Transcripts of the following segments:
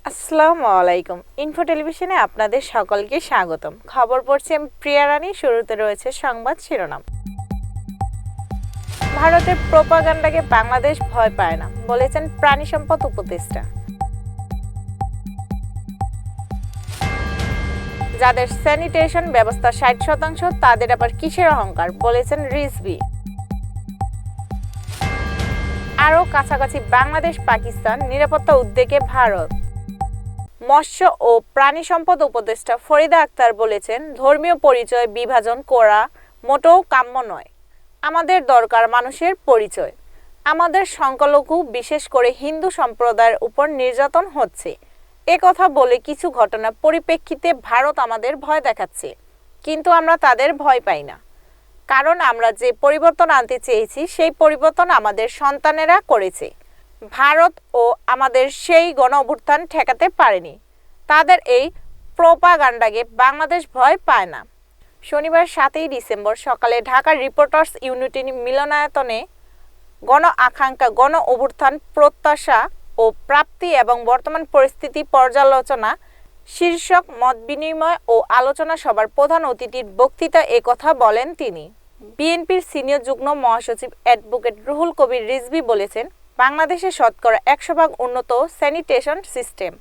আসসালামু আলাইকুম। ইনফো টেলিভিশনে আপনাদের সকলকে স্বাগতম। খবর পড়ছি আমি প্রিয়া রানী। শুরুতে রয়েছে সংবাদ শিরোনাম। ভারতের প্রোপাগান্ডাকে বাংলাদেশ ভয় পায় না, বলেছেন প্রাণী সম্পদ উপদেষ্টা। যাদের স্যানিটেশন ব্যবস্থা ৬০%, তাদের আবার কিসের অহংকার, বলেছেন রিজভী। আরও কাছাকাছি বাংলাদেশ পাকিস্তান, নিরাপত্তা উদ্বেগে ভারত। মৎস্য ও প্রাণী সম্পদ উপদেষ্টা ফরিদা আক্তার বলেছেন, ধর্মীয় পরিচয় বিভাজন করা মোটেও কাম্য নয়। আমাদের দরকার মানুষের পরিচয়। আমাদের সংখ্যালঘু, বিশেষ করে হিন্দু সম্প্রদায়ের উপর নির্যাতন হচ্ছে। কথা বলে কিছু ঘটনার পরিপ্রেক্ষিতে ভারত আমাদের ভয় দেখাচ্ছে, কিন্তু আমরা তাদের ভয় পাই না। কারণ আমরা যে পরিবর্তন আনতে চেয়েছি সেই পরিবর্তন আমাদের সন্তানেরা করেছে। ভারত ও আমাদের সেই গণ অভ্যুত্থান ঠেকাতে পারেনি। তাদের এই প্রোপাগান্ডাকে বাংলাদেশ ভয় পায় না। শনিবার ৭ই ডিসেম্বর সকালে ঢাকার রিপোর্টার্স ইউনিটি মিলনায়তনে গণ আকাঙ্ক্ষা, গণ অভ্যুত্থান, প্রত্যাশা ও প্রাপ্তি এবং বর্তমান পরিস্থিতি পর্যালোচনা শীর্ষক মতবিনিময় ও আলোচনা সভার প্রধান অতিথির বক্তৃতা কথা বলেন তিনি। বিএনপির সিনিয়র যুগ্ম মহাসচিব অ্যাডভোকেট রুহুল কবির রিজভী বলেছেন, বাংলাদেশে শতকরা ১০০% উন্নত স্যানিটেশন সিস্টেম।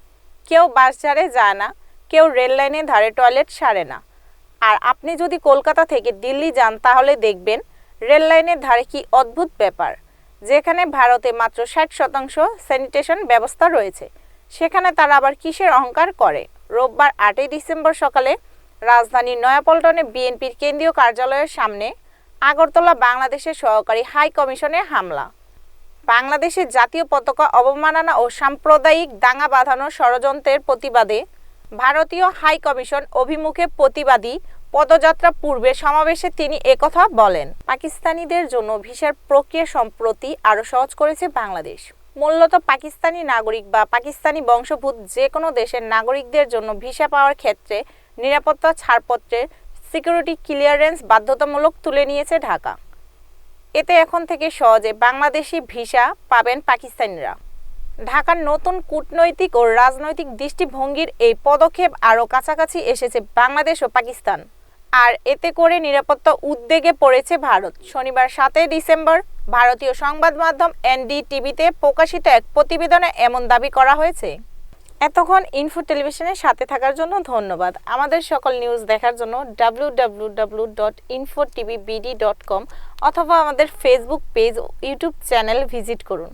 কেউ বাস ঝাড়ে যায় না, কেউ রেল লাইনের ধারে টয়লেট সারে না। আর আপনি যদি কলকাতা থেকে দিল্লি যান তাহলে দেখবেন রেল লাইনের ধারে কি অদ্ভুত ব্যাপার। যেখানে ভারতে মাত্র ৬০% স্যানিটেশন ব্যবস্থা রয়েছে, সেখানে তারা আবার কিসের অহংকার করে। রোববার ৮ই ডিসেম্বর সকালে রাজধানীর নয়াপল্টনে বিএনপির কেন্দ্রীয় কার্যালয়ের সামনে আগরতলা বাংলাদেশের সহকারী হাই কমিশনে হামলা। বাংলাদেশের জাতীয় পতাকা অবমাননা ও সাম্প্রদায়িক দাঙ্গা বাঁধানোর ষড়যন্ত্রের প্রতিবাদে ভারতীয় হাই কমিশন অভিমুখে প্রতিবাদী পদযাত্রা পূর্বে সমাবেশে তিনি একথা বলেন। পাকিস্তানিদের জন্য ভিসার প্রক্রিয়া সম্প্রতি আরও সহজ করেছে বাংলাদেশ। মূলত পাকিস্তানি নাগরিক বা পাকিস্তানি বংশোদ্ভূত যে কোনো দেশের নাগরিকদের জন্য ভিসা পাওয়ার ক্ষেত্রে নিরাপত্তা ছাড়পত্রের সিকিউরিটি ক্লিয়ারেন্স বাধ্যতামূলক তুলে নিয়েছে ঢাকা। এতে এখন থেকে সহজে বাংলাদেশি ভিসা পাবেন পাকিস্তানিরা। ঢাকার নতুন কূটনৈতিক ও রাজনৈতিক দৃষ্টিভঙ্গির এই পদক্ষেপ আরও কাছাকাছি এসেছে বাংলাদেশ ও পাকিস্তান। আর এতে করে নিরাপত্তা উদ্বেগে পড়েছে ভারত। শনিবার ৭ই ডিসেম্বর ভারতীয় সংবাদ মাধ্যম এনডিটিভিতে প্রকাশিত এক প্রতিবেদনে এমন দাবি করা হয়েছে। এতক্ষণ ইনফো টেলিভিশনের সাথে থাকার জন্য ধন্যবাদ। আমাদের সকল নিউজ দেখার জন্য www.infotvbd.com অথবা আমাদের ফেসবুক পেজ ও ইউটিউব চ্যানেল ভিজিট করুন।